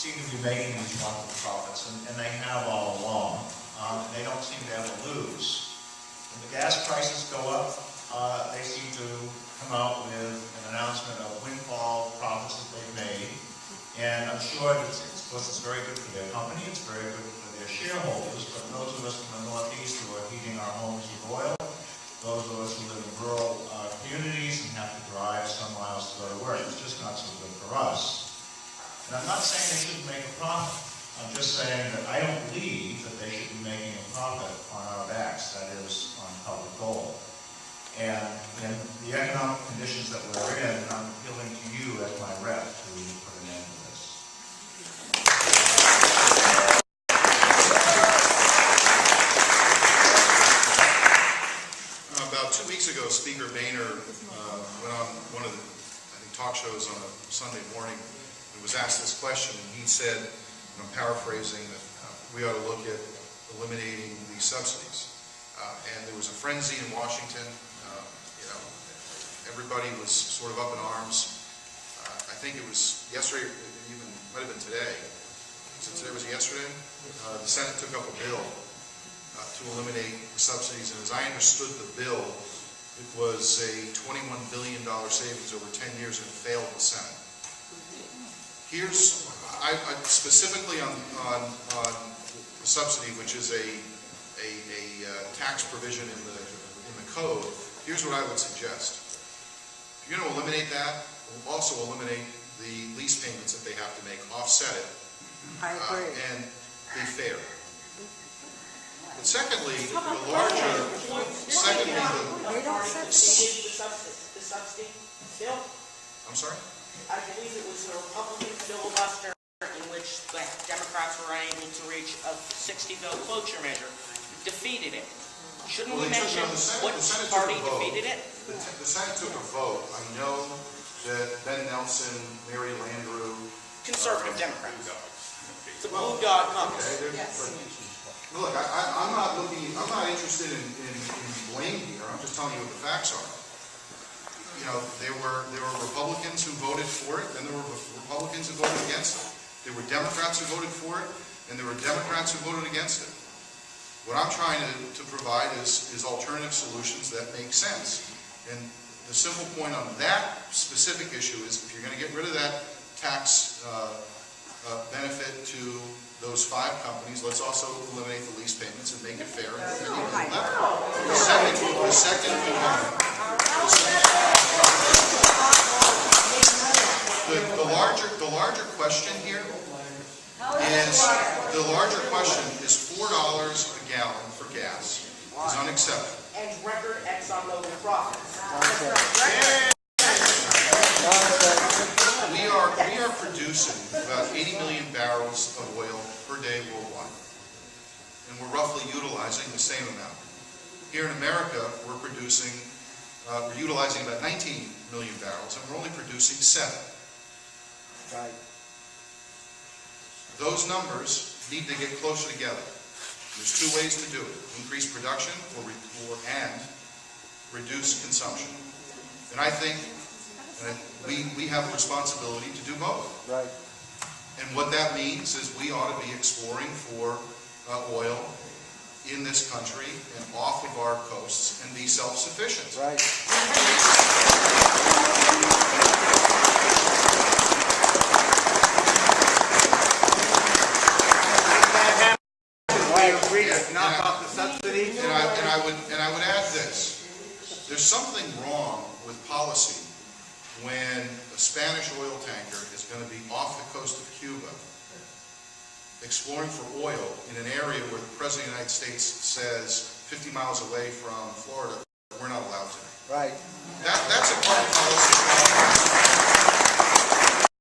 seem to be making these wonderful profits, and they have all along. They don't seem to ever lose. When the gas prices go up, they seem to come out with an announcement of windfall profits that they've made. And I'm sure that of course it's very good for their company, it's very good for their shareholders, but those of us from the Northeast who are heating our homes with oil, those of us who live in rural communities and have to drive some miles to go to work, it's just not so good for us. And I'm not saying they shouldn't make a profit. I'm just saying that I don't believe that they should be making a profit on our backs, that is, on public gold. And in the economic conditions that we're in, I'm appealing to you as my rep to put an end to this. About 2 weeks ago, Speaker Boehner went on one of the talk shows on a Sunday morning and was asked this question, and he said, and I'm paraphrasing, that we ought to look at eliminating these subsidies. And there was a frenzy in Washington. Everybody was sort of up in arms. I think it was yesterday, even might have been today. So today was yesterday. The Senate took up a bill to eliminate the subsidies, and as I understood the bill, it was a $21 billion savings over 10 years, and it failed the Senate. Here's, specifically on the subsidy, which is a tax provision in the code, here's what I would suggest. If you're going to eliminate that, we'll also eliminate the lease payments that they have to make, offset it, and be fair. But secondly, the subsidy bill. I'm sorry? I believe it was a Republican filibuster in which the Democrats were unable to reach a 60-vote cloture measure. Defeated it. Shouldn't we mention what party defeated it? The Senate took a vote. I know that Ben Nelson, Mary Landrieu, conservative Democrats. The Blue Dog Caucus. Okay, look, I'm not interested in blame here. I'm just telling you what the facts are. You know, there were Republicans who voted for it, and there were Republicans who voted against it. There were Democrats who voted for it, and there were Democrats who voted against it. What I'm trying to provide is alternative solutions that make sense. And the simple point on that specific issue is, if you're going to get rid of that tax benefit to those 5 companies, let's also eliminate the lease payments and make it fair and equal level. The second component, the larger question here is $4 a gallon for gas is unacceptable. And record ExxonMobil profits. We are producing about 80 million barrels of oil per day worldwide, and we're roughly utilizing the same amount. Here in America, we're utilizing about 19 million barrels, and we're only producing 7. Right. Those numbers need to get closer together. There's 2 ways to do it: increase production and reduce consumption. And I think we have a responsibility to do both. Right. And what that means is we ought to be exploring for oil in this country and off of our coasts and be self-sufficient. Right. Knock off the subsidies. And I would add this: there's something wrong with policy when a Spanish oil tanker is going to be off the coast of Cuba, exploring for oil in an area where the President of the United States says 50 miles away from Florida, we're not allowed to. Right. That's a